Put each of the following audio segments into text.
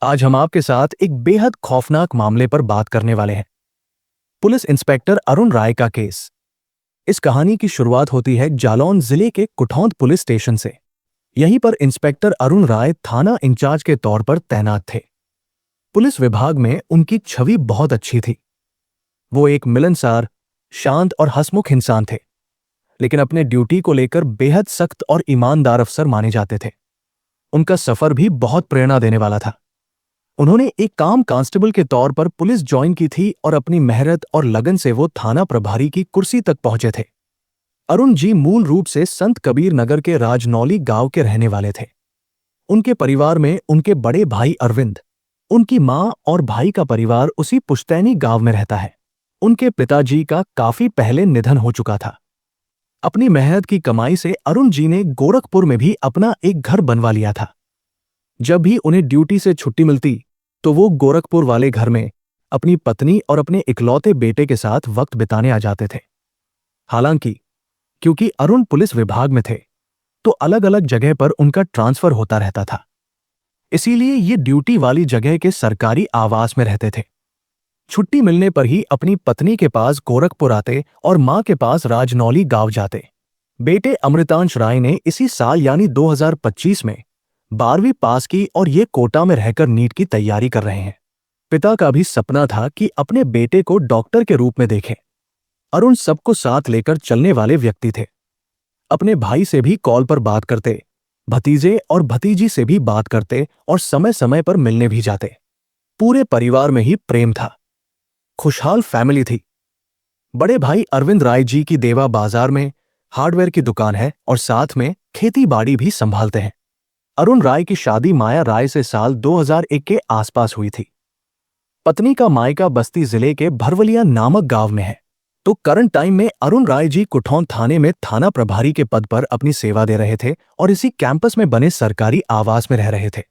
आज हम आपके साथ एक बेहद खौफनाक मामले पर बात करने वाले हैं। पुलिस इंस्पेक्टर अरुण राय का केस। इस कहानी की शुरुआत होती है जालौन जिले के कुठौंद पुलिस स्टेशन से। यहीं पर इंस्पेक्टर अरुण राय थाना इंचार्ज के तौर पर तैनात थे। पुलिस विभाग में उनकी छवि बहुत अच्छी थी। वो एक मिलनसार, शांत और हंसमुख इंसान थे, लेकिन अपने ड्यूटी को लेकर बेहद सख्त और ईमानदार अफसर माने जाते थे। उनका सफर भी बहुत प्रेरणा देने वाला था। उन्होंने एक काम कांस्टेबल के तौर पर पुलिस ज्वाइन की थी और अपनी मेहनत और लगन से वो थाना प्रभारी की कुर्सी तक पहुंचे थे। अरुण जी मूल रूप से संत कबीर नगर के राजनौली गांव के रहने वाले थे। उनके परिवार में उनके बड़े भाई अरविंद, उनकी मां और भाई का परिवार उसी पुश्तैनी गांव में रहता है। उनके पिताजी का काफी पहले निधन हो चुका था। अपनी मेहनत की कमाई से अरुण जी ने गोरखपुर में भी अपना एक घर बनवा लिया था। जब भी उन्हें ड्यूटी से छुट्टी मिलती तो वो गोरखपुर वाले घर में अपनी पत्नी और अपने इकलौते बेटे के साथ वक्त बिताने आ जाते थे। हालांकि क्योंकि अरुण पुलिस विभाग में थे, तो अलग अलग जगह पर उनका ट्रांसफर होता रहता था। इसीलिए ये ड्यूटी वाली जगह के सरकारी आवास में रहते थे। छुट्टी मिलने पर ही अपनी पत्नी के पास गोरखपुर आते और मां के पास राजनौली गांव जाते। बेटे अमृतांश राय ने इसी साल यानी 2025 में 12वीं पास की और ये कोटा में रहकर नीट की तैयारी कर रहे हैं। पिता का भी सपना था कि अपने बेटे को डॉक्टर के रूप में देखें। अरुण सबको साथ लेकर चलने वाले व्यक्ति थे। अपने भाई से भी कॉल पर बात करते, भतीजे और भतीजी से भी बात करते और समय समय पर मिलने भी जाते। पूरे परिवार में ही प्रेम था। खुशहाल फैमिली थी। बड़े भाई अरविंद राय जी की देवा बाजार में हार्डवेयर की दुकान है और साथ में खेती बाड़ी भी संभालते हैं। अरुण राय की शादी माया राय से साल 2001 के आसपास हुई थी। पत्नी का मायका बस्ती जिले के भरवलिया नामक गांव में है। तो करंट टाइम में अरुण राय जी कुठौंद थाने में थाना प्रभारी के पद पर अपनी सेवा दे रहे थे और इसी कैंपस में बने सरकारी आवास में रह रहे थे।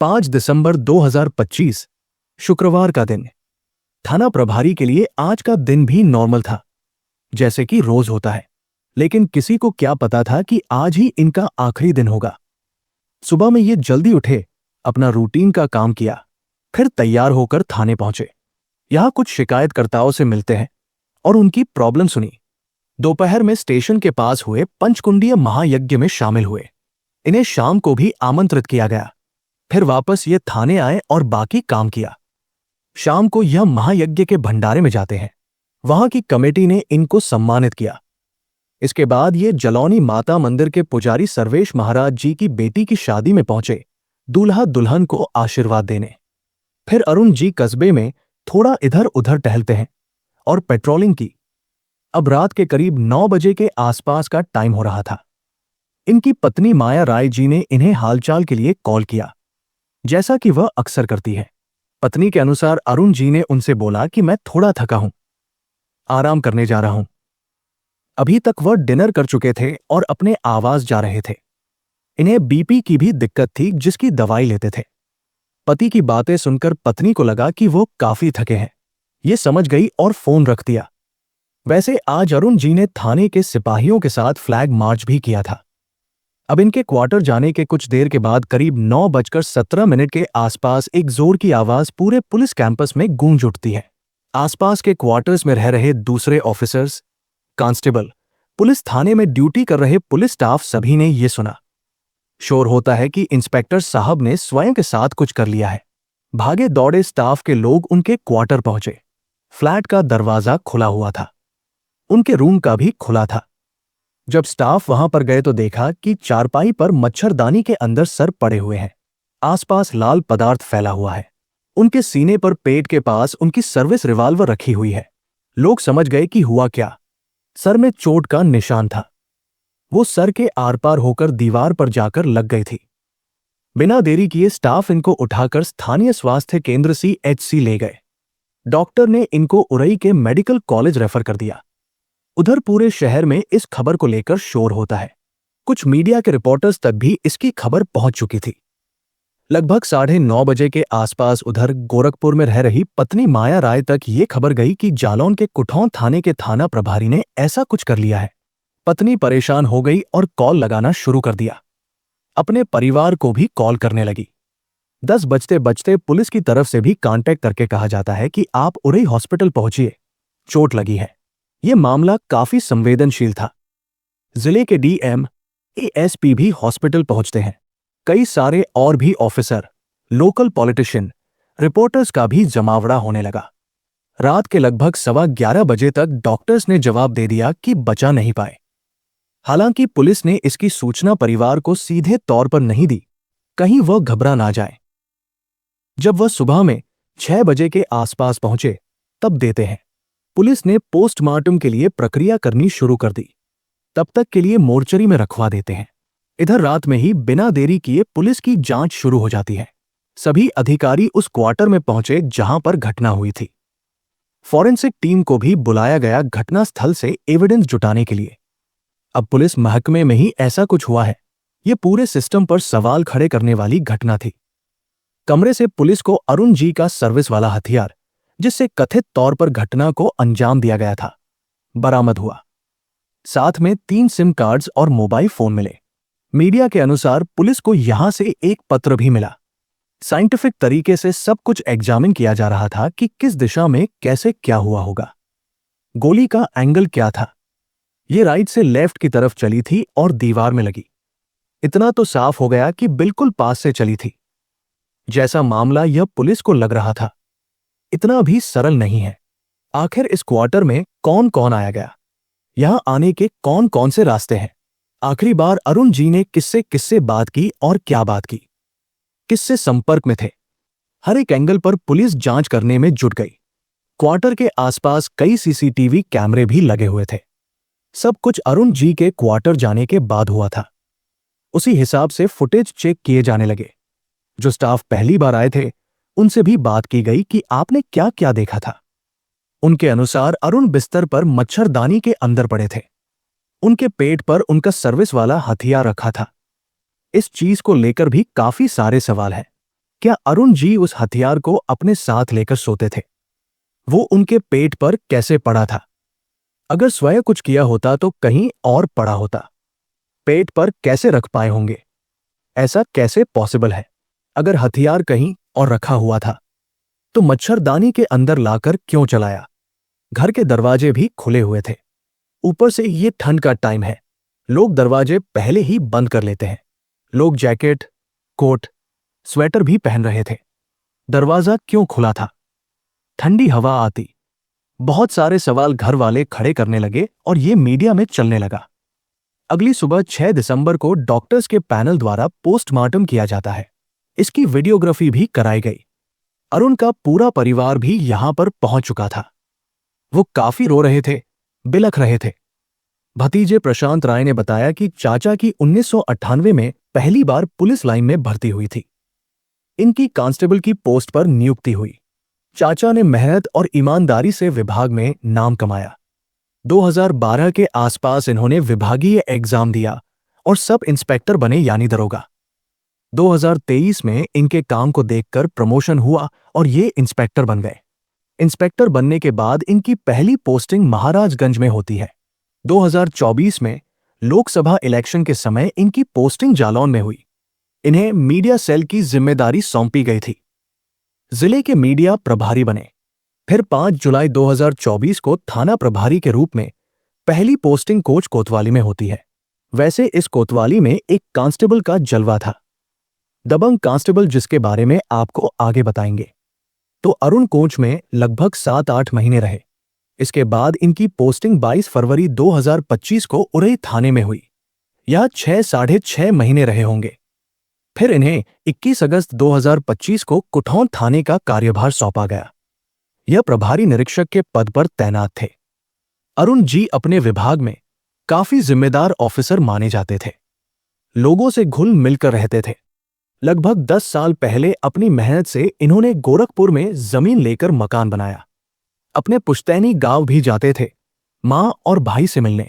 5 दिसंबर 2025 शुक्रवार का दिन। थाना प्रभारी के लिए आज का दिन भी नॉर्मल था, जैसे कि रोज होता है। लेकिन किसी को क्या पता था कि आज ही इनका आखिरी दिन होगा। सुबह में ये जल्दी उठे, अपना रूटीन का काम किया, फिर तैयार होकर थाने पहुंचे। यहां कुछ शिकायतकर्ताओं से मिलते हैं और उनकी प्रॉब्लम सुनी। दोपहर में स्टेशन के पास हुए पंचकुंडीय महायज्ञ में शामिल हुए। इन्हें शाम को भी आमंत्रित किया गया। फिर वापस ये थाने आए और बाकी काम किया। शाम को यह महायज्ञ के भंडारे में जाते हैं। वहां की कमेटी ने इनको सम्मानित किया। इसके बाद ये जलौनी माता मंदिर के पुजारी सर्वेश महाराज जी की बेटी की शादी में पहुंचे, दूल्हा दुल्हन को आशीर्वाद देने। फिर अरुण जी कस्बे में थोड़ा इधर उधर टहलते हैं और पेट्रोलिंग की। अब रात के करीब 9 बजे के आसपास का टाइम हो रहा था। इनकी पत्नी माया राय जी ने इन्हें हालचाल के लिए कॉल किया, जैसा कि वह अक्सर करती है। पत्नी के अनुसार अरुण जी ने उनसे बोला कि मैं थोड़ा थका हूं, आराम करने जा रहा हूं। अभी तक वह डिनर कर चुके थे और अपने आवास जा रहे थे। इन्हें बीपी की भी दिक्कत थी, जिसकी दवाई लेते थे। पति की बातें सुनकर पत्नी को लगा कि वो काफी थके हैं। ये समझ गई और फोन रख दिया। वैसे आज अरुण जी ने थाने के सिपाहियों के साथ फ्लैग मार्च भी किया था। अब इनके क्वार्टर जाने के कुछ देर के बाद करीब 9:17 के आसपास एक जोर की आवाज पूरे पुलिस कैंपस में गूंज उठती है। आसपास के क्वार्टर्स में रह रहे दूसरे ऑफिसर्स, कांस्टेबल, पुलिस थाने में ड्यूटी कर रहे पुलिस स्टाफ सभी ने यह सुना। शोर होता है कि इंस्पेक्टर साहब ने स्वयं के साथ कुछ कर लिया है। भागे दौड़े स्टाफ के लोग उनके क्वार्टर पहुंचे। फ्लैट का दरवाजा खुला हुआ था, उनके रूम का भी खुला था। जब स्टाफ वहां पर गए तो देखा कि चारपाई पर मच्छरदानी के अंदर सर पड़े हुए हैं। आसपास लाल पदार्थ फैला हुआ है। उनके सीने पर पेट के पास उनकी सर्विस रिवॉल्वर रखी हुई है। लोग समझ गए कि हुआ क्या। सर में चोट का निशान था। वो सर के आर पार होकर दीवार पर जाकर लग गई थी। बिना देरी किए स्टाफ इनको उठाकर स्थानीय स्वास्थ्य केंद्र CHC ले गए। डॉक्टर ने इनको उरई के मेडिकल कॉलेज रेफर कर दिया। उधर पूरे शहर में इस खबर को लेकर शोर होता है। कुछ मीडिया के रिपोर्टर्स तक भी इसकी खबर पहुंच चुकी थी। लगभग 9:30 बजे के आसपास उधर गोरखपुर में रह रही पत्नी माया राय तक ये खबर गई कि जालौन के कुठौंद थाने के थाना प्रभारी ने ऐसा कुछ कर लिया है। पत्नी परेशान हो गई और कॉल लगाना शुरू कर दिया। अपने परिवार को भी कॉल करने लगी। 10 बजते बजते पुलिस की तरफ से भी कांटेक्ट करके कहा जाता है कि आप उरई हॉस्पिटल पहुंचिए, चोट लगी है। यह मामला काफी संवेदनशील था। जिले के डीएम, एएसपी भी हॉस्पिटल पहुंचते हैं। कई सारे और भी ऑफिसर, लोकल पॉलिटिशियन, रिपोर्टर्स का भी जमावड़ा होने लगा। रात के लगभग 11:15 बजे तक डॉक्टर्स ने जवाब दे दिया कि बचा नहीं पाए। हालांकि पुलिस ने इसकी सूचना परिवार को सीधे तौर पर नहीं दी, कहीं वह घबरा ना जाए। जब वह सुबह में 6 बजे के आसपास पहुंचे, तब देते हैं। पुलिस ने पोस्टमार्टम के लिए प्रक्रिया करनी शुरू कर दी। तब तक के लिए मोर्चरी में रखवा देते हैं। इधर रात में ही बिना देरी किए पुलिस की जांच शुरू हो जाती है। सभी अधिकारी उस क्वार्टर में पहुंचे जहां पर घटना हुई थी। फॉरेंसिक टीम को भी बुलाया गया घटना स्थल से एविडेंस जुटाने के लिए। अब पुलिस महकमे में ही ऐसा कुछ हुआ है, यह पूरे सिस्टम पर सवाल खड़े करने वाली घटना थी। कमरे से पुलिस को अरुण जी का सर्विस वाला हथियार, जिससे कथित तौर पर घटना को अंजाम दिया गया था, बरामद हुआ। साथ में 3 सिम कार्ड्स और मोबाइल फोन मिले। मीडिया के अनुसार पुलिस को यहां से एक पत्र भी मिला। साइंटिफिक तरीके से सब कुछ एग्जामिन किया जा रहा था कि किस दिशा में कैसे क्या हुआ होगा। गोली का एंगल क्या था? ये राइट से लेफ्ट की तरफ चली थी और दीवार में लगी। इतना तो साफ हो गया कि बिल्कुल पास से चली थी। जैसा मामला यह पुलिस को लग रहा था, इतना भी सरल नहीं है। आखिर इस क्वार्टर में कौन कौन आया गया? यहां आने के कौन कौन से रास्ते हैं? आखिरी बार अरुण जी ने किससे किससे बात की और क्या बात की? किससे संपर्क में थे? हर एक एंगल पर पुलिस जांच करने में जुट गई। क्वार्टर के आसपास कई सीसीटीवी कैमरे भी लगे हुए थे। सब कुछ अरुण जी के क्वार्टर जाने के बाद हुआ था। उसी हिसाब से फुटेज चेक किए जाने लगे। जो स्टाफ पहली बार आए थे, उनसे भी बात की गई कि आपने क्या क्या देखा था। उनके अनुसार अरुण बिस्तर पर मच्छरदानी के अंदर पड़े थे। उनके पेट पर उनका सर्विस वाला हथियार रखा था। इस चीज को लेकर भी काफी सारे सवाल हैं। क्या अरुण जी उस हथियार को अपने साथ लेकर सोते थे? वो उनके पेट पर कैसे पड़ा था? अगर स्वयं कुछ किया होता तो कहीं और पड़ा होता। पेट पर कैसे रख पाए होंगे? ऐसा कैसे पॉसिबल है? अगर हथियार कहीं और रखा हुआ था तो मच्छरदानी के अंदर लाकर क्यों चलाया? घर के दरवाजे भी खुले हुए थे। ऊपर से ये ठंड का टाइम है, लोग दरवाजे पहले ही बंद कर लेते हैं। लोग जैकेट, कोट, स्वेटर भी पहन रहे थे। दरवाजा क्यों खुला था? ठंडी हवा आती। बहुत सारे सवाल घर वाले खड़े करने लगे और ये मीडिया में चलने लगा। अगली सुबह 6 दिसंबर को डॉक्टर्स के पैनल द्वारा पोस्टमार्टम किया जाता है। इसकी वीडियोग्राफी भी कराई गई। अरुण का पूरा परिवार भी यहां पर पहुंच चुका था। वो काफी रो रहे थे, बिलख रहे थे। भतीजे प्रशांत राय ने बताया कि चाचा की 1998 में पहली बार पुलिस लाइन में भर्ती हुई थी। इनकी कांस्टेबल की पोस्ट पर नियुक्ति हुई। चाचा ने मेहनत और ईमानदारी से विभाग में नाम कमाया। 2012 के आसपास इन्होंने विभागीय एग्जाम दिया और सब इंस्पेक्टर बने, यानी दरोगा। 2023 में इनके काम को देखकर प्रमोशन हुआ और ये इंस्पेक्टर बन गए। इंस्पेक्टर बनने के बाद इनकी पहली पोस्टिंग महाराजगंज में होती है। 2024 में लोकसभा इलेक्शन के समय इनकी पोस्टिंग जालौन में हुई। इन्हें मीडिया सेल की जिम्मेदारी सौंपी गई थी। जिले के मीडिया प्रभारी बने। फिर 5 जुलाई 2024 को थाना प्रभारी के रूप में पहली पोस्टिंग कोच कोतवाली में होती है। वैसे इस कोतवाली में एक कांस्टेबल का जलवा था, दबंग कांस्टेबल, जिसके बारे में आपको आगे बताएंगे। तो अरुण कोच में लगभग 7-8 महीने रहे। इसके बाद इनकी पोस्टिंग 22 फरवरी 2025 को उरई थाने में हुई। यह 6-6.5 महीने रहे होंगे। फिर इन्हें 21 अगस्त 2025 को कुठौन थाने का कार्यभार सौंपा गया। यह प्रभारी निरीक्षक के पद पर तैनात थे। अरुण जी अपने विभाग में काफी जिम्मेदार ऑफिसर माने जाते थे। लोगों से घुल मिलकर रहते थे। लगभग 10 साल पहले अपनी मेहनत से इन्होंने गोरखपुर में जमीन लेकर मकान बनाया। अपने पुश्तैनी गांव भी जाते थे, मां और भाई से मिलने।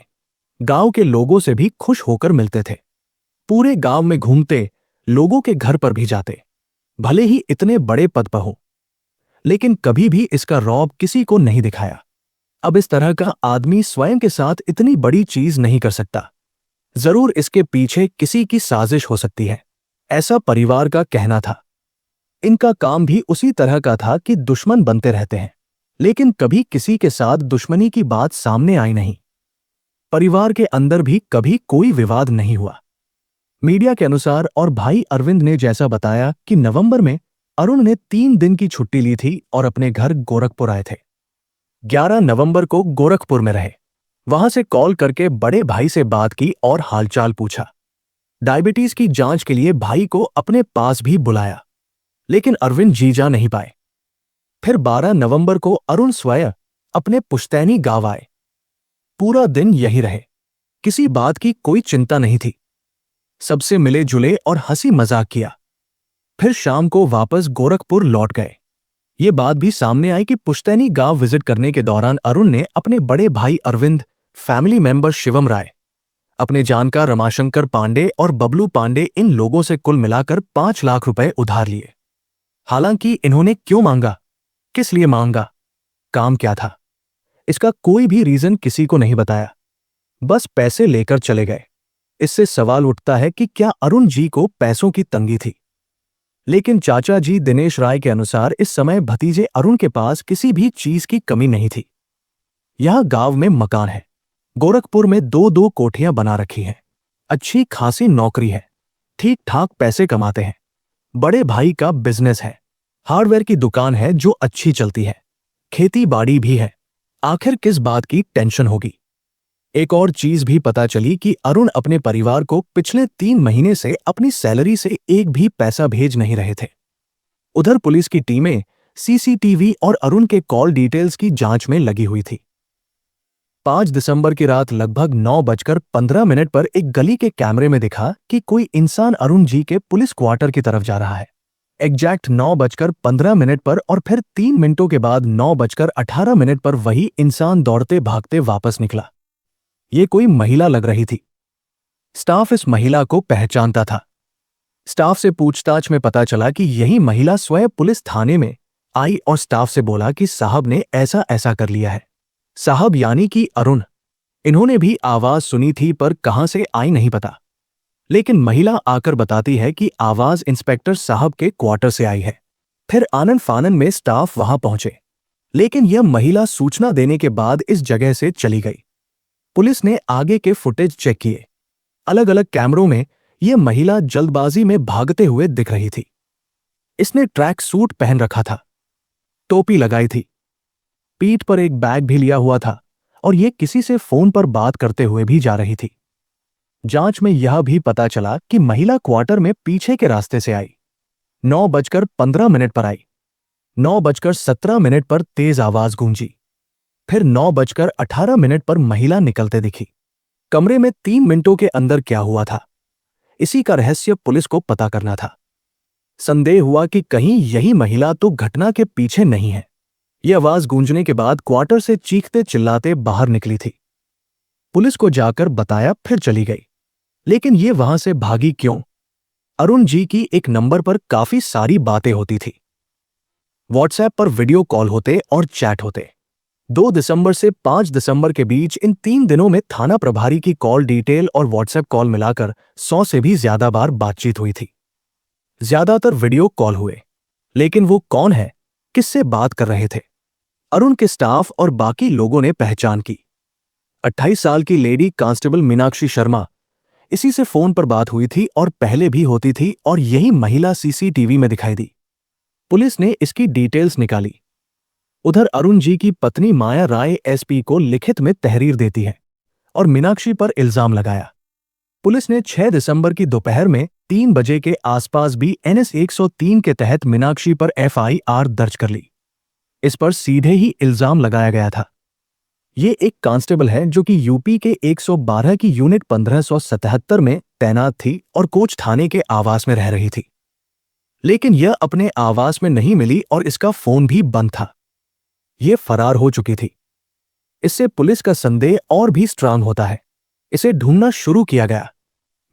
गांव के लोगों से भी खुश होकर मिलते थे। पूरे गांव में घूमते, लोगों के घर पर भी जाते, भले ही इतने बड़े पद पर हो, लेकिन कभी भी इसका रौब किसी को नहीं दिखाया। अब इस तरह का आदमी स्वयं के साथ इतनी बड़ी चीज नहीं कर सकता। जरूर इसके पीछे किसी की साजिश हो सकती है, ऐसा परिवार का कहना था। इनका काम भी उसी तरह का था कि दुश्मन बनते रहते हैं, लेकिन कभी किसी के साथ दुश्मनी की बात सामने आई नहीं। परिवार के अंदर भी कभी कोई विवाद नहीं हुआ। मीडिया के अनुसार और भाई अरविंद ने जैसा बताया कि नवंबर में अरुण ने 3 दिन की छुट्टी ली थी और अपने घर गोरखपुर आए थे। 11 नवंबर को गोरखपुर में रहे। वहां से कॉल करके बड़े भाई से बात की और हालचाल पूछा। डायबिटीज की जांच के लिए भाई को अपने पास भी बुलाया, लेकिन अरविंद जी जा नहीं पाए। फिर 12 नवंबर को अरुण स्वयं अपने पुश्तैनी गांव आए। पूरा दिन यही रहे। किसी बात की कोई चिंता नहीं थी। सबसे मिले जुले और हंसी मजाक किया। फिर शाम को वापस गोरखपुर लौट गए। ये बात भी सामने आई कि पुश्तैनी गांव विजिट करने के दौरान अरुण ने अपने बड़े भाई अरविंद, फैमिली मेंबर शिवम राय, अपने जानकार रमाशंकर पांडे और बबलू पांडे, इन लोगों से कुल मिलाकर 5 लाख रुपए उधार लिए। हालांकि इन्होंने क्यों मांगा, किस लिए मांगा, काम क्या था, इसका कोई भी रीजन किसी को नहीं बताया। बस पैसे लेकर चले गए। इससे सवाल उठता है कि क्या अरुण जी को पैसों की तंगी थी? लेकिन चाचा जी दिनेश राय के अनुसार इस समय भतीजे अरुण के पास किसी भी चीज की कमी नहीं थी। यहां गांव में मकान है। गोरखपुर में 2-2 कोठियां बना रखी हैं। अच्छी खासी नौकरी है। ठीक ठाक पैसे कमाते हैं। बड़े भाई का बिजनेस है। हार्डवेयर की दुकान है जो अच्छी चलती है। खेती बाड़ी भी है। आखिर किस बात की टेंशन होगी? एक और चीज भी पता चली कि अरुण अपने परिवार को पिछले 3 महीने से अपनी सैलरी से एक भी पैसा भेज नहीं रहे थे। उधर पुलिस की टीमें सीसीटीवी और अरुण के कॉल डिटेल्स की जांच में लगी हुई थी। 5 दिसंबर की रात लगभग 9:15 पर एक गली के कैमरे में दिखा कि कोई इंसान अरुण जी के पुलिस क्वार्टर की तरफ जा रहा है। एग्जैक्ट 9:15 पर और फिर 3 मिनटों के बाद 9:18 पर वही इंसान दौड़ते भागते वापस निकला। ये कोई महिला लग रही थी। स्टाफ इस महिला को पहचानता था। स्टाफ से पूछताछ में पता चला कि यही महिला स्वयं पुलिस थाने में आई और स्टाफ से बोला कि साहब ने ऐसा ऐसा कर लिया है। साहब यानी कि अरुण। इन्होंने भी आवाज सुनी थी पर कहां से आई नहीं पता। लेकिन महिला आकर बताती है कि आवाज इंस्पेक्टर साहब के क्वार्टर से आई है। फिर आनन फानन में स्टाफ वहां पहुंचे, लेकिन यह महिला सूचना देने के बाद इस जगह से चली गई। पुलिस ने आगे के फुटेज चेक किए। अलग अलग कैमरों में यह महिला जल्दबाजी में भागते हुए दिख रही थी। इसने ट्रैक सूट पहन रखा था, टोपी लगाई थी, पीठ पर एक बैग भी लिया हुआ था और यह किसी से फोन पर बात करते हुए भी जा रही थी। जांच में यह भी पता चला कि महिला क्वार्टर में पीछे के रास्ते से आई। 9:15 पर आई। 9:17 पर तेज आवाज गूंजी। फिर 9:18 पर महिला निकलते दिखी। कमरे में 3 मिनटों के अंदर क्या हुआ था, इसी का रहस्य पुलिस को पता करना था। संदेह हुआ कि कहीं यही महिला तो घटना के पीछे नहीं है। यह आवाज गूंजने के बाद क्वार्टर से चीखते चिल्लाते बाहर निकली थी। पुलिस को जाकर बताया, फिर चली गई। लेकिन ये वहां से भागी क्यों? अरुण जी की एक नंबर पर काफी सारी बातें होती थी। व्हाट्सएप पर वीडियो कॉल होते और चैट होते। 2 दिसंबर से 5 दिसंबर के बीच इन 3 दिनों में थाना प्रभारी की कॉल डिटेल और व्हाट्सएप कॉल मिलाकर 100 से भी ज्यादा बार बातचीत हुई थी। ज्यादातर वीडियो कॉल हुए, लेकिन वो कौन है, किससे बात कर रहे थे? अरुण के स्टाफ और बाकी लोगों ने पहचान की। 28 साल की लेडी कांस्टेबल मीनाक्षी शर्मा, इसी से फोन पर बात हुई थी और पहले भी होती थी और यही महिला सीसीटीवी में दिखाई दी। पुलिस ने इसकी डिटेल्स निकाली। उधर अरुण जी की पत्नी माया राय एसपी को लिखित में तहरीर देती है और मीनाक्षी पर इल्जाम लगाया। पुलिस ने 6 दिसंबर की दोपहर में 3 बजे के आसपास भी NS 103 के तहत मीनाक्षी पर FIR दर्ज कर ली। इस पर सीधे ही इल्जाम लगाया गया था। ये एक कांस्टेबल है जो कि यूपी के 112 की यूनिट 1577 में तैनात थी और कोच थाने के आवास में रह रही थी। लेकिन यह अपने आवास में नहीं मिली और इसका फोन भी बंद था। यह फरार हो चुकी थी। इससे पुलिस का संदेह और भी स्ट्रांग होता है। इसे ढूंढना शुरू किया गया।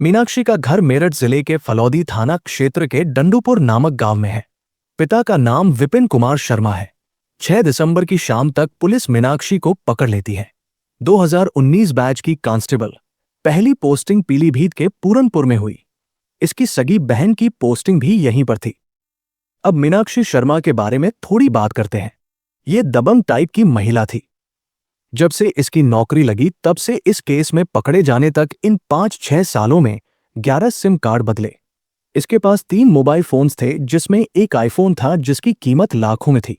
मीनाक्षी का घर मेरठ जिले के फलौदी थाना क्षेत्र के डंडूपुर नामक गांव में है। पिता का नाम विपिन कुमार शर्मा है। 6 दिसंबर की शाम तक पुलिस मीनाक्षी को पकड़ लेती है। 2019 बैच की कांस्टेबल, पहली पोस्टिंग पीलीभीत के पूरनपुर में हुई। इसकी सगी बहन की पोस्टिंग भी यहीं पर थी। अब मीनाक्षी शर्मा के बारे में थोड़ी बात करते हैं। ये दबंग टाइप की महिला थी। जब से इसकी नौकरी लगी तब से इस केस में पकड़े जाने तक इन 5-6 सालों में 11 सिम कार्ड बदले। इसके पास 3 मोबाइल फोन्स थे, जिसमें एक आईफोन था जिसकी कीमत लाखों में थी।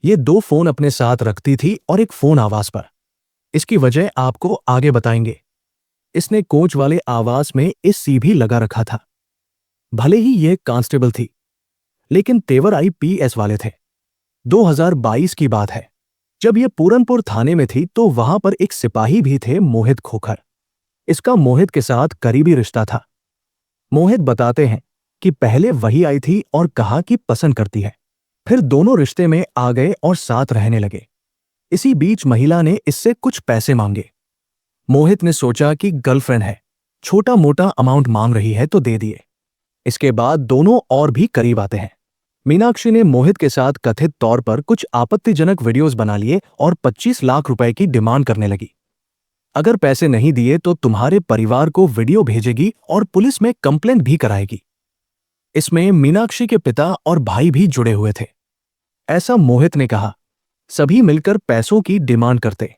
ये 2 फोन अपने साथ रखती थी और एक फोन आवास पर। इसकी वजह आपको आगे बताएंगे। इसने कोच वाले आवास में एसी भी लगा रखा था। भले ही यह कांस्टेबल थी, लेकिन तेवर आईपीएस वाले थे। 2022 की बात है। जब यह पूरनपुर थाने में थी तो वहां पर एक सिपाही भी थे, मोहित खोखर। इसका मोहित के साथ करीबी रिश्ता था। मोहित बताते हैं कि पहले वही आई थी और कहा कि पसंद करती है। फिर दोनों रिश्ते में आ गए और साथ रहने लगे। इसी बीच महिला ने इससे कुछ पैसे मांगे। मोहित ने सोचा कि गर्लफ्रेंड है, छोटा मोटा अमाउंट मांग रही है तो दे दिए। इसके बाद दोनों और भी करीब आते हैं। मीनाक्षी ने मोहित के साथ कथित तौर पर कुछ आपत्तिजनक वीडियोस बना लिए और 25 लाख रुपए की डिमांड करने लगी। अगर पैसे नहीं दिए तो तुम्हारे परिवार को वीडियो भेजेगी और पुलिस में कंप्लेंट भी कराएगी। इसमें मीनाक्षी के पिता और भाई भी जुड़े हुए थे, ऐसा मोहित ने कहा। सभी मिलकर पैसों की डिमांड करते।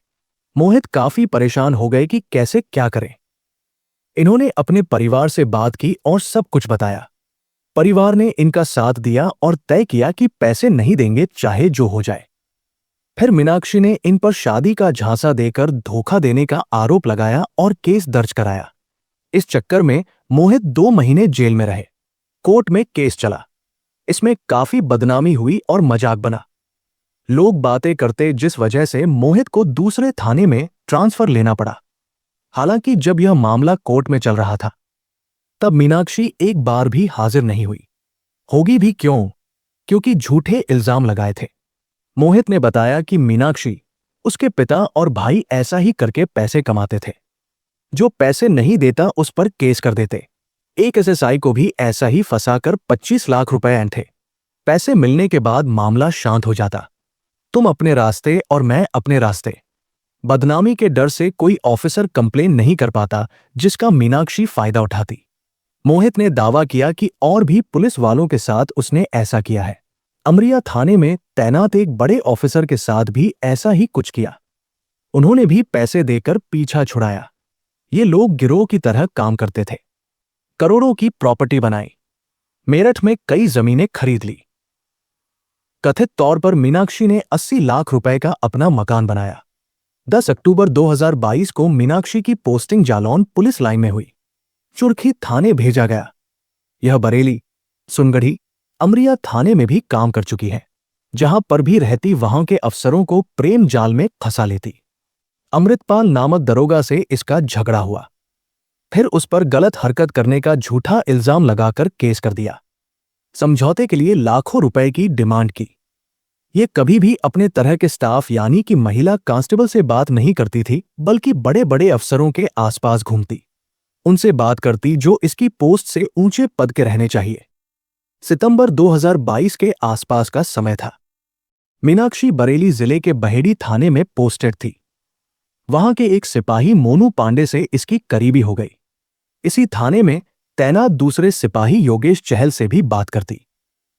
मोहित काफी परेशान हो गए कि कैसे क्या करें। इन्होंने अपने परिवार से बात की और सब कुछ बताया। परिवार ने इनका साथ दिया और तय किया कि पैसे नहीं देंगे चाहे जो हो जाए। फिर मीनाक्षी ने इन पर शादी का झांसा देकर धोखा देने का आरोप लगाया और केस दर्ज कराया। इस चक्कर में मोहित 2 महीने जेल में रहे। कोर्ट में केस चला। इसमें काफी बदनामी हुई और मजाक बना। लोग बातें करते, जिस वजह से मोहित को दूसरे थाने में ट्रांसफर लेना पड़ा। हालांकि जब यह मामला कोर्ट में चल रहा था तब मीनाक्षी एक बार भी हाजिर नहीं हुई। होगी भी क्यों? क्योंकि झूठे इल्जाम लगाए थे। मोहित ने बताया कि मीनाक्षी, उसके पिता और भाई ऐसा ही करके पैसे कमाते थे। जो पैसे नहीं देता उस पर केस कर देते। एक एसएसआई को भी ऐसा ही फंसाकर 25 लाख रुपए ऐंठे। पैसे मिलने के बाद मामला शांत हो जाता। तुम अपने रास्ते और मैं अपने रास्ते। बदनामी के डर से कोई ऑफिसर कंप्लेन नहीं कर पाता, जिसका मीनाक्षी फायदा उठाती। मोहित ने दावा किया कि और भी पुलिस वालों के साथ उसने ऐसा किया है। अमरिया थाने में तैनात एक बड़े ऑफिसर के साथ भी ऐसा ही कुछ किया। उन्होंने भी पैसे देकर पीछा छुड़ाया। ये लोग गिरोह की तरह काम करते थे। करोड़ों की प्रॉपर्टी बनाई। मेरठ में कई जमीनें खरीद ली। कथित तौर पर मीनाक्षी ने 80 लाख रुपए का अपना मकान बनाया। 10 अक्टूबर 2022 को मीनाक्षी की पोस्टिंग जालौन पुलिस लाइन में हुई। चुरखी थाने भेजा गया। यह बरेली, सुनगढ़ी, अमरिया थाने में भी काम कर चुकी है। जहां पर भी रहती वहां के अफसरों को प्रेम जाल में फंसा लेती। अमृतपाल नामक दरोगा से इसका झगड़ा हुआ। फिर उस पर गलत हरकत करने का झूठा इल्जाम लगाकर केस कर दिया। समझौते के लिए लाखों रुपए की डिमांड की। ये कभी भी अपने तरह के स्टाफ यानी कि महिला कांस्टेबल से बात नहीं करती थी, बल्कि बड़े बड़े अफसरों के आसपास घूमती। उनसे बात करती जो इसकी पोस्ट से ऊंचे पद के रहने चाहिए। सितंबर 2022 के आसपास का समय था। मीनाक्षी बरेली जिले के बहेड़ी थाने में पोस्टेड थी। वहां के एक सिपाही मोनू पांडे से इसकी करीबी हो गई। इसी थाने में तैनात दूसरे सिपाही योगेश चहल से भी बात करती,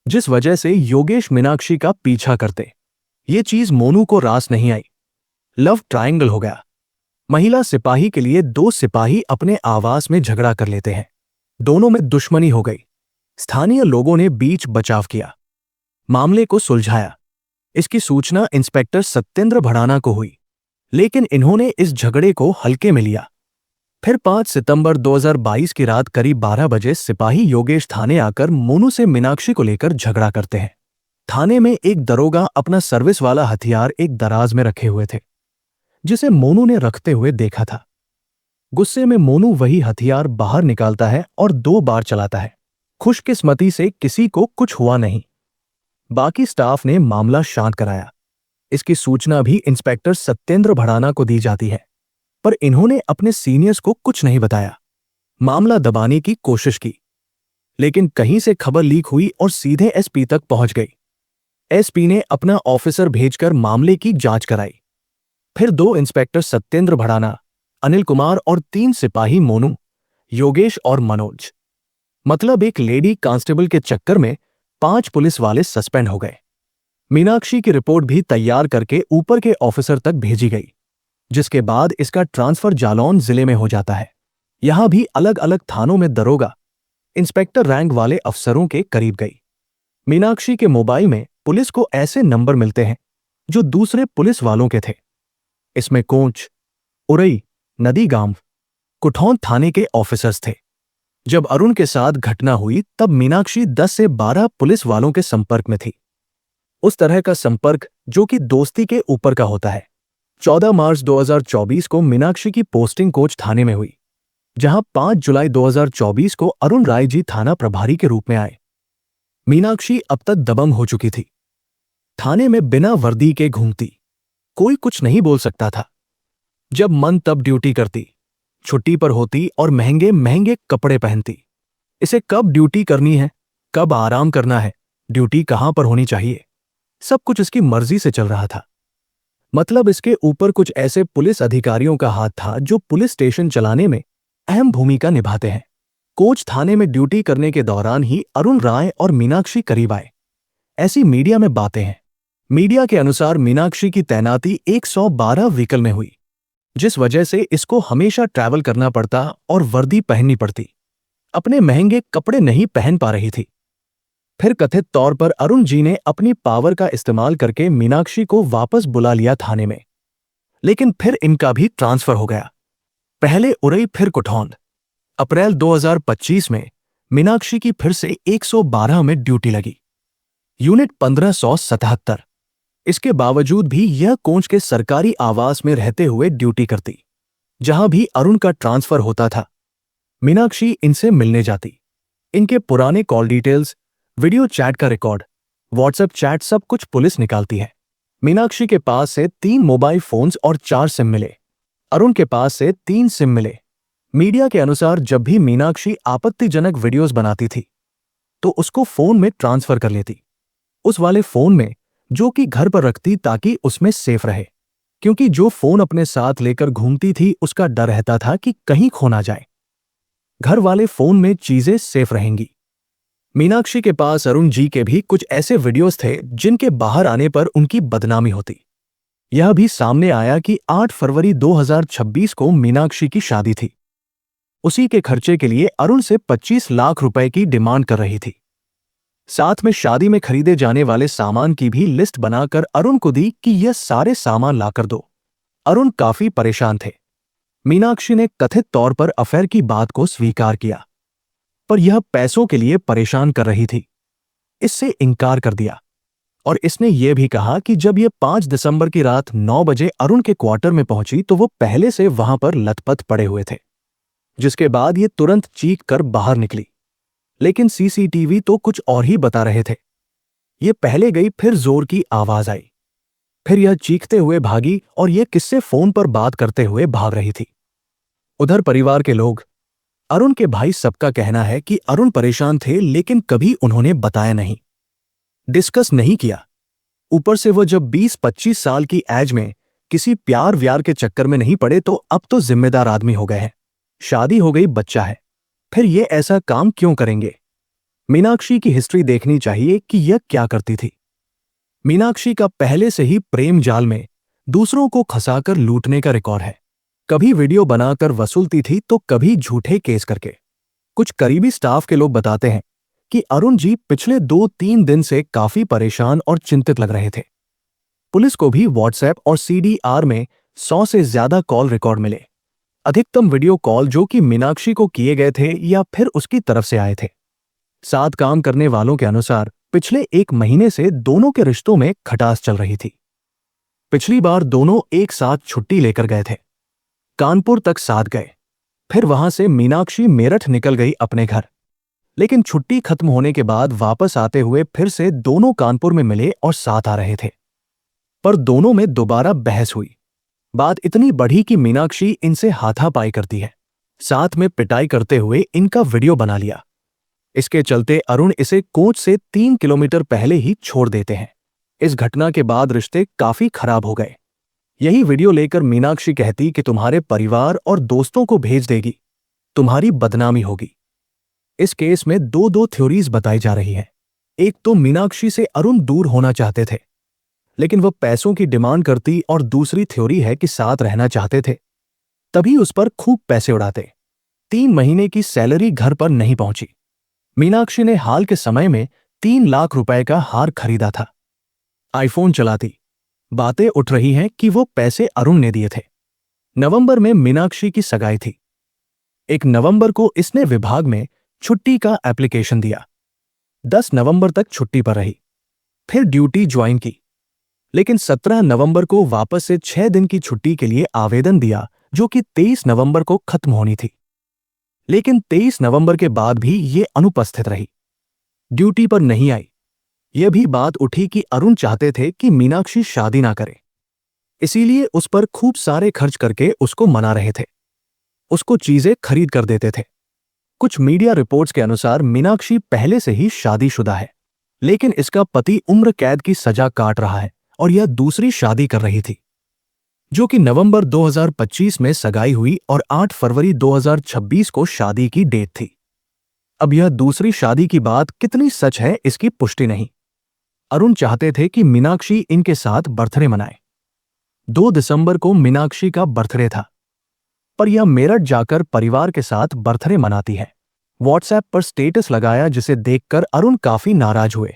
जिस वजह से योगेश मीनाक्षी का पीछा करते। ये चीज मोनू को रास नहीं आई। लव ट्रायंगल हो गया। महिला सिपाही के लिए 2 सिपाही अपने आवास में झगड़ा कर लेते हैं। दोनों में दुश्मनी हो गई। स्थानीय लोगों ने बीच बचाव किया, मामले को सुलझाया। इसकी सूचना इंस्पेक्टर सत्येंद्र भड़ाना को हुई, लेकिन इन्होंने इस झगड़े को हल्के में लिया। फिर 5 सितंबर 2022 की रात करीब 12 बजे सिपाही योगेश थाने आकर मोनू से मीनाक्षी को लेकर झगड़ा करते हैं। थाने में एक दरोगा अपना सर्विस वाला हथियार एक दराज में रखे हुए थे, जिसे मोनू ने रखते हुए देखा था। गुस्से में मोनू वही हथियार बाहर निकालता है और 2 बार चलाता है। खुशकिस्मती से किसी को कुछ हुआ नहीं। बाकी स्टाफ ने मामला शांत कराया। इसकी सूचना भी इंस्पेक्टर सत्येंद्र भड़ाना को दी जाती है, पर इन्होंने अपने सीनियर्स को कुछ नहीं बताया। मामला दबाने की कोशिश की, लेकिन कहीं से खबर लीक हुई और सीधे एसपी तक पहुंच गई। एसपी ने अपना ऑफिसर भेजकर मामले की जांच कराई। फिर 2 इंस्पेक्टर सत्येंद्र भड़ाना, अनिल कुमार और 3 सिपाही मोनू, योगेश और मनोज, मतलब एक लेडी कांस्टेबल के चक्कर में 5 पुलिस वाले सस्पेंड हो गए। मीनाक्षी की रिपोर्ट भी तैयार करके ऊपर के ऑफिसर तक भेजी गई, जिसके बाद इसका ट्रांसफर जालौन जिले में हो जाता है। यहां भी अलग अलग थानों में दरोगा, इंस्पेक्टर रैंक वाले अफसरों के करीब गई। मीनाक्षी के मोबाइल में पुलिस को ऐसे नंबर मिलते हैं जो दूसरे पुलिस वालों के थे। इसमें कोंच, उरई, नदीगांव, कुठौंद थाने के ऑफिसर्स थे। जब अरुण के साथ घटना हुई तब मीनाक्षी 10 से 12 पुलिस वालों के संपर्क में थी। उस तरह का संपर्क जो कि दोस्ती के ऊपर का होता है। 14 मार्च 2024 को मीनाक्षी की पोस्टिंग कोच थाने में हुई, जहां 5 जुलाई 2024 को अरुण राय जी थाना प्रभारी के रूप में आए। मीनाक्षी अब तक दबंग हो चुकी थी। थाने में बिना वर्दी के घूमती, कोई कुछ नहीं बोल सकता था। जब मन तब ड्यूटी करती, छुट्टी पर होती और महंगे महंगे कपड़े पहनती। इसे कब ड्यूटी करनी है, कब आराम करना है, ड्यूटी कहां पर होनी चाहिए, सब कुछ इसकी मर्जी से चल रहा था। मतलब इसके ऊपर कुछ ऐसे पुलिस अधिकारियों का हाथ था जो पुलिस स्टेशन चलाने में अहम भूमिका निभाते हैं। कोच थाने में ड्यूटी करने के दौरान ही अरुण राय और मीनाक्षी करीब आए, ऐसी मीडिया में बातें हैं। मीडिया के अनुसार मीनाक्षी की तैनाती 112 व्हीकल में हुई, जिस वजह से इसको हमेशा ट्रैवल करना पड़ता और वर्दी पहननी पड़ती। अपने महंगे कपड़े नहीं पहन पा रही थी। फिर कथित तौर पर अरुण जी ने अपनी पावर का इस्तेमाल करके मीनाक्षी को वापस बुला लिया थाने में, लेकिन फिर इनका भी ट्रांसफर हो गया। पहले उरई फिर कुठौंद। अप्रैल 2025 में मीनाक्षी की फिर से 112 में ड्यूटी लगी, यूनिट 1577। इसके बावजूद भी यह कोंच के सरकारी आवास में रहते हुए ड्यूटी करती, जहां भी अरुण का ट्रांसफर होता था। मीनाक्षी इनसे मिलने जाती। इनके पुराने कॉल डिटेल्स, वीडियो चैट का रिकॉर्ड, व्हाट्सएप चैट सब कुछ पुलिस निकालती है। मीनाक्षी के पास से 3 मोबाइल फोन्स और 4 सिम मिले। अरुण के पास से 3 सिम मिले। मीडिया के अनुसार जब भी मीनाक्षी आपत्तिजनक वीडियोस बनाती थी तो उसको फोन में ट्रांसफर कर लेती, उस वाले फोन में जो कि घर पर रखती ताकि उसमें सेफ रहे, क्योंकि जो फोन अपने साथ लेकर घूमती थी उसका डर रहता था कि कहीं खो ना जाए। घर वाले फोन में चीजें सेफ रहेंगी। मीनाक्षी के पास अरुण जी के भी कुछ ऐसे वीडियोस थे जिनके बाहर आने पर उनकी बदनामी होती। यह भी सामने आया कि 8 फरवरी 2026 को मीनाक्षी की शादी थी। उसी के खर्चे के लिए अरुण से 25 लाख रुपए की डिमांड कर रही थी। साथ में शादी में खरीदे जाने वाले सामान की भी लिस्ट बनाकर अरुण को दी कि यह सारे सामान लाकर दो। अरुण काफी परेशान थे। मीनाक्षी ने कथित तौर पर अफेयर की बात को स्वीकार किया, पर यह पैसों के लिए परेशान कर रही थी, इससे इनकार कर दिया। और इसने यह भी कहा कि जब यह 5 दिसंबर की रात 9 बजे अरुण के क्वार्टर में पहुंची तो वो पहले से वहां पर लथपथ पड़े हुए थे, जिसके बाद ये तुरंत चीख कर बाहर निकली। लेकिन सीसीटीवी तो कुछ और ही बता रहे थे। ये पहले गई, फिर जोर की आवाज आई, फिर यह चीखते हुए भागी और ये किससे फोन पर बात करते हुए भाग रही थी। उधर परिवार के लोग, अरुण के भाई, सबका कहना है कि अरुण परेशान थे, लेकिन कभी उन्होंने बताया नहीं, डिस्कस नहीं किया। ऊपर से वो जब 20-25 साल की एज में किसी प्यार व्यार के चक्कर में नहीं पड़े तो अब तो जिम्मेदार आदमी हो गए हैं, शादी हो गई, बच्चा है, फिर ये ऐसा काम क्यों करेंगे। मीनाक्षी की हिस्ट्री देखनी चाहिए कि यह क्या करती थी। मीनाक्षी का पहले से ही प्रेम जाल में दूसरों को फंसाकर लूटने का रिकॉर्ड है। कभी वीडियो बनाकर वसूलती थी तो कभी झूठे केस करके। कुछ करीबी स्टाफ के लोग बताते हैं कि अरुण जी पिछले 2-3 दिन से काफी परेशान और चिंतित लग रहे थे। पुलिस को भी व्हाट्सएप और सीडीआर में 100 से ज्यादा कॉल रिकॉर्ड मिले। अधिकतम वीडियो कॉल जो कि मीनाक्षी को किए गए थे या फिर उसकी तरफ से आए थे। साथ काम करने वालों के अनुसार पिछले 1 महीने से दोनों के रिश्तों में खटास चल रही थी। पिछली बार दोनों एक साथ छुट्टी लेकर गए थे, कानपुर तक साथ गए, फिर वहां से मीनाक्षी मेरठ निकल गई अपने घर। लेकिन छुट्टी खत्म होने के बाद वापस आते हुए फिर से दोनों कानपुर में मिले और साथ आ रहे थे, पर दोनों में दोबारा बहस हुई। बात इतनी बढ़ी कि मीनाक्षी इनसे हाथापाई करती है, साथ में पिटाई करते हुए इनका वीडियो बना लिया। इसके चलते अरुण इसे कोच से 3 किलोमीटर पहले ही छोड़ देते हैं। इस घटना के बाद रिश्ते काफी खराब हो गए। यही वीडियो लेकर मीनाक्षी कहती कि तुम्हारे परिवार और दोस्तों को भेज देगी, तुम्हारी बदनामी होगी। इस केस में 2 थ्योरीज बताई जा रही है। एक तो मीनाक्षी से अरुण दूर होना चाहते थे, लेकिन वह पैसों की डिमांड करती, और दूसरी थ्योरी है कि साथ रहना चाहते थे, तभी उस पर खूब पैसे उड़ाते। 3 महीने की सैलरी घर पर नहीं पहुंची। मीनाक्षी ने हाल के समय में 3 लाख रुपए का हार खरीदा था। आईफोन चलाती। बातें उठ रही हैं कि वो पैसे अरुण ने दिए थे। नवंबर में मीनाक्षी की सगाई थी। 1 नवंबर को इसने विभाग में छुट्टी का एप्लीकेशन दिया। 10 नवंबर तक छुट्टी पर रही, फिर ड्यूटी ज्वाइन की, लेकिन 17 नवंबर को वापस से 6 दिन की छुट्टी के लिए आवेदन दिया, जो कि 23 नवंबर को खत्म होनी थी। लेकिन 23 नवंबर के बाद भी ये अनुपस्थित रही, ड्यूटी पर नहीं आई। यह भी बात उठी कि अरुण चाहते थे कि मीनाक्षी शादी ना करे, इसीलिए उस पर खूब सारे खर्च करके उसको मना रहे थे। उसको चीजें खरीद कर देते थे। कुछ मीडिया रिपोर्ट्स के अनुसार मीनाक्षी पहले से ही शादीशुदा है, लेकिन इसका पति उम्र कैद की सजा काट रहा है और यह दूसरी शादी कर रही थी, जो कि नवंबर 2025 में सगाई हुई और 8 फरवरी 2026 को शादी की डेट थी। अब यह दूसरी शादी की बात कितनी सच है, इसकी पुष्टि नहीं। अरुण चाहते थे कि मीनाक्षी इनके साथ बर्थडे मनाए। 2 दिसंबर को मीनाक्षी का बर्थडे था, पर यह मेरठ जाकर परिवार के साथ बर्थडे मनाती है। व्हाट्सएप पर स्टेटस लगाया, जिसे देखकर अरुण काफी नाराज हुए।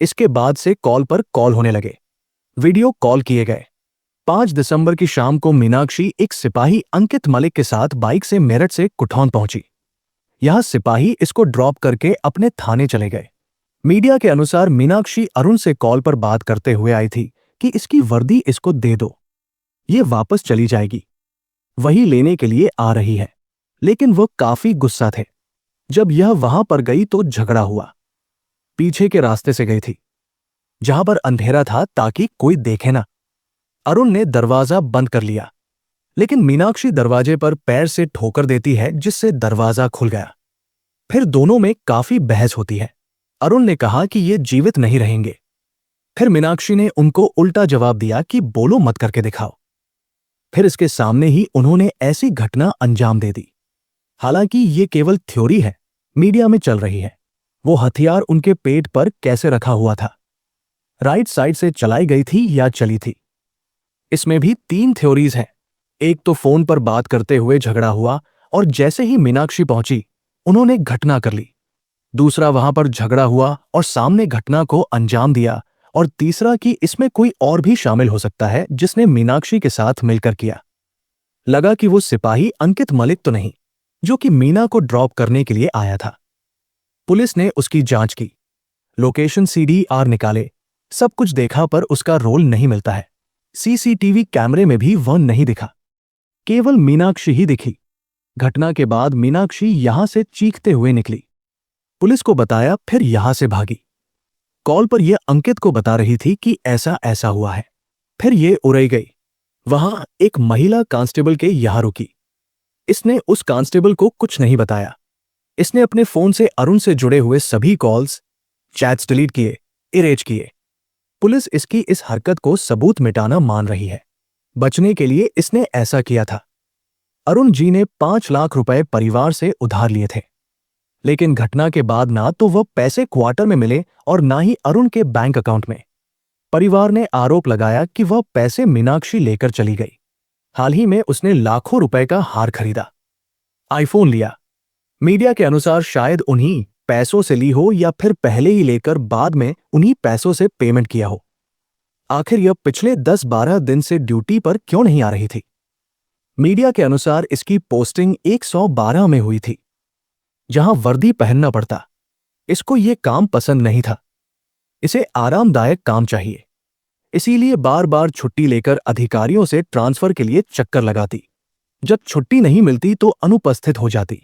इसके बाद से कॉल पर कॉल होने लगे, वीडियो कॉल किए गए। 5 दिसंबर की शाम को मीनाक्षी एक सिपाही अंकित मलिक के साथ बाइक से मेरठ से कुठौन पहुंची। यह सिपाही इसको ड्रॉप करके अपने थाने चले गए। मीडिया के अनुसार मीनाक्षी अरुण से कॉल पर बात करते हुए आई थी कि इसकी वर्दी इसको दे दो, ये वापस चली जाएगी, वही लेने के लिए आ रही है। लेकिन वो काफी गुस्सा थे। जब यह वहां पर गई तो झगड़ा हुआ। पीछे के रास्ते से गई थी, जहां पर अंधेरा था ताकि कोई देखे ना। अरुण ने दरवाजा बंद कर लिया, लेकिन मीनाक्षी दरवाजे पर पैर से ठोकर देती है, जिससे दरवाजा खुल गया। फिर दोनों में काफी बहस होती है। अरुण ने कहा कि ये जीवित नहीं रहेंगे। फिर मीनाक्षी ने उनको उल्टा जवाब दिया कि बोलो मत करके दिखाओ। फिर इसके सामने ही उन्होंने ऐसी घटना अंजाम दे दी। हालांकि ये केवल थ्योरी है, मीडिया में चल रही है। वो हथियार उनके पेट पर कैसे रखा हुआ था, राइट साइड से चलाई गई थी या चली थी? इसमें भी 3 थ्योरीज हैं। एक तो फोन पर बात करते हुए झगड़ा हुआ और जैसे ही मीनाक्षी पहुंची उन्होंने घटना कर ली। दूसरा, वहां पर झगड़ा हुआ और सामने घटना को अंजाम दिया। और तीसरा कि इसमें कोई और भी शामिल हो सकता है, जिसने मीनाक्षी के साथ मिलकर किया। लगा कि वो सिपाही अंकित मलिक तो नहीं, जो कि मीना को ड्रॉप करने के लिए आया था। पुलिस ने उसकी जांच की, लोकेशन CDR निकाले, सब कुछ देखा, पर उसका रोल नहीं मिलता है। CCTV कैमरे में भी वह नहीं दिखा, केवल मीनाक्षी ही दिखी। घटना के बाद मीनाक्षी यहां से चीखते हुए निकली, पुलिस को बताया, फिर यहां से भागी। कॉल पर यह अंकित को बता रही थी कि ऐसा ऐसा हुआ है। फिर ये उड़ई गई। वहां एक महिला कांस्टेबल के यहां रुकी। इसने उस कांस्टेबल को कुछ नहीं बताया। इसने अपने फोन से अरुण से जुड़े हुए सभी कॉल्स, चैट्स डिलीट किए, इरेज किए। पुलिस इसकी इस हरकत को सबूत मिटाना मान रही है। बचने के लिए इसने ऐसा किया था। अरुण जी ने 5 लाख रुपए परिवार से उधार लिए थे, लेकिन घटना के बाद ना तो वह पैसे क्वार्टर में मिले और ना ही अरुण के बैंक अकाउंट में। परिवार ने आरोप लगाया कि वह पैसे मीनाक्षी लेकर चली गई। हाल ही में उसने लाखों रुपए का हार खरीदा, आईफोन लिया। मीडिया के अनुसार शायद उन्हीं पैसों से ली हो या फिर पहले ही लेकर बाद में उन्हीं पैसों से पेमेंट किया हो। आखिर यह पिछले 10-12 दिन से ड्यूटी पर क्यों नहीं आ रही थी? मीडिया के अनुसार इसकी पोस्टिंग 112 में हुई थी, जहां वर्दी पहनना पड़ता। इसको ये काम पसंद नहीं था, इसे आरामदायक काम चाहिए। इसीलिए बार बार छुट्टी लेकर अधिकारियों से ट्रांसफर के लिए चक्कर लगाती। जब छुट्टी नहीं मिलती तो अनुपस्थित हो जाती।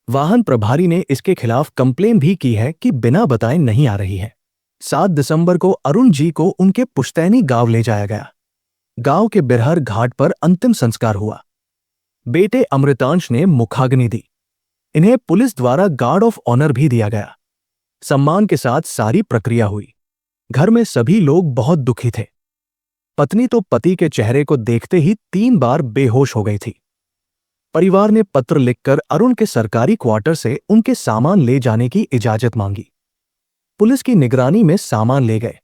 वाहन प्रभारी ने इसके खिलाफ कंप्लेन भी की है कि बिना बताए नहीं आ रही है। 7 दिसंबर को अरुण जी को उनके पुश्तैनी गांव ले जाया गया। गांव के बिरहर घाट पर अंतिम संस्कार हुआ। बेटे अमृतांश ने मुखाग्नि दी। इन्हें पुलिस द्वारा गार्ड ऑफ ऑनर भी दिया गया। सम्मान के साथ सारी प्रक्रिया हुई। घर में सभी लोग बहुत दुखी थे। पत्नी तो पति के चेहरे को देखते ही 3 बार बेहोश हो गई थी। परिवार ने पत्र लिखकर अरुण के सरकारी क्वार्टर से उनके सामान ले जाने की इजाजत मांगी। पुलिस की निगरानी में सामान ले गए।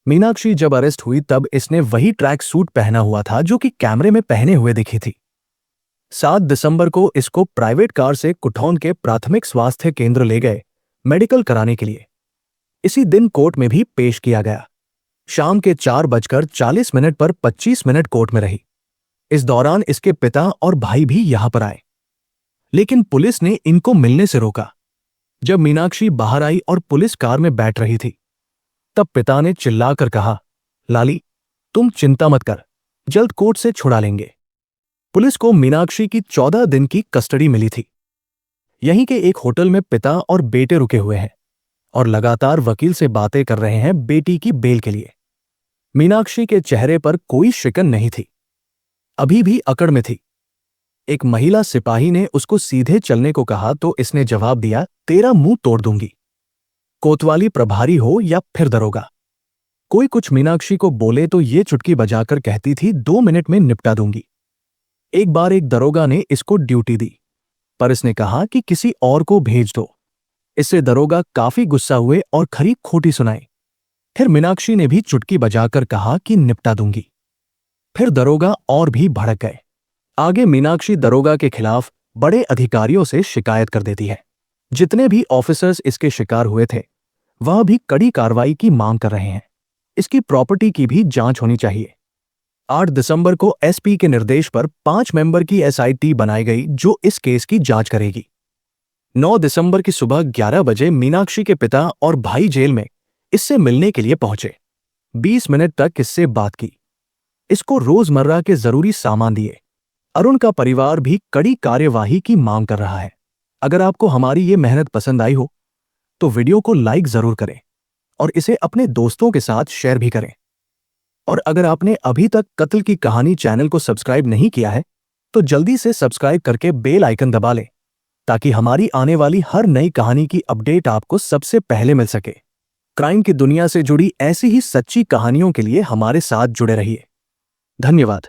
मीनाक्षी जब अरेस्ट हुई तब इसने वही ट्रैक सूट पहना हुआ था जो कि कैमरे में पहने हुए दिखी थी। 7 दिसंबर को इसको प्राइवेट कार से कुठौन के प्राथमिक स्वास्थ्य केंद्र ले गए मेडिकल कराने के लिए। इसी दिन कोर्ट में भी पेश किया गया। शाम के 4:40 पर 25 मिनट कोर्ट में रही। इस दौरान इसके पिता और भाई भी यहां पर आए, लेकिन पुलिस ने इनको मिलने से रोका। जब मीनाक्षी बाहर आई और पुलिस कार में बैठ रही थी, तब पिता ने चिल्लाकर कहा, लाली, तुम चिंता मत कर, जल्द कोर्ट से छुड़ा लेंगे। पुलिस को मीनाक्षी की 14 दिन की कस्टडी मिली थी। यहीं के एक होटल में पिता और बेटे रुके हुए हैं और लगातार वकील से बातें कर रहे हैं बेटी की बेल के लिए। मीनाक्षी के चेहरे पर कोई शिकन नहीं थी, अभी भी अकड़ में थी। एक महिला सिपाही ने उसको सीधे चलने को कहा तो इसने जवाब दिया, तेरा मुंह तोड़ दूंगी, कोतवाली प्रभारी हो या फिर दरोगा। कोई कुछ मीनाक्षी को बोले तो ये चुटकी बजाकर कहती थी, 2 मिनट में निपटा दूंगी। एक बार एक दरोगा ने इसको ड्यूटी दी, पर इसने कहा कि किसी और को भेज दो। इससे दरोगा काफी गुस्सा हुए और खरी खोटी सुनाई। फिर मीनाक्षी ने भी चुटकी बजाकर कहा कि निपटा दूंगी। फिर दरोगा और भी भड़क गए। आगे मीनाक्षी दरोगा के खिलाफ बड़े अधिकारियों से शिकायत कर देती है। जितने भी ऑफिसर्स इसके शिकार हुए थे, वह भी कड़ी कार्रवाई की मांग कर रहे हैं। इसकी प्रॉपर्टी की भी जांच होनी चाहिए। 8 दिसंबर को एसपी के निर्देश पर 5 मेंबर की एसआईटी बनाई गई जो इस केस की जांच करेगी। 9 दिसंबर की सुबह 11 बजे मीनाक्षी के पिता और भाई जेल में इससे मिलने के लिए पहुंचे। 20 मिनट तक इससे बात की, इसको रोजमर्रा के जरूरी सामान दिए। अरुण का परिवार भी कड़ी कार्यवाही की मांग कर रहा है। अगर आपको हमारी ये मेहनत पसंद आई हो तो वीडियो को लाइक जरूर करें और इसे अपने दोस्तों के साथ शेयर भी करें। और अगर आपने अभी तक कत्ल की कहानी चैनल को सब्सक्राइब नहीं किया है तो जल्दी से सब्सक्राइब करके बेल आइकन दबा लें, ताकि हमारी आने वाली हर नई कहानी की अपडेट आपको सबसे पहले मिल सके। क्राइम की दुनिया से जुड़ी ऐसी ही सच्ची कहानियों के लिए हमारे साथ जुड़े रहिए। धन्यवाद।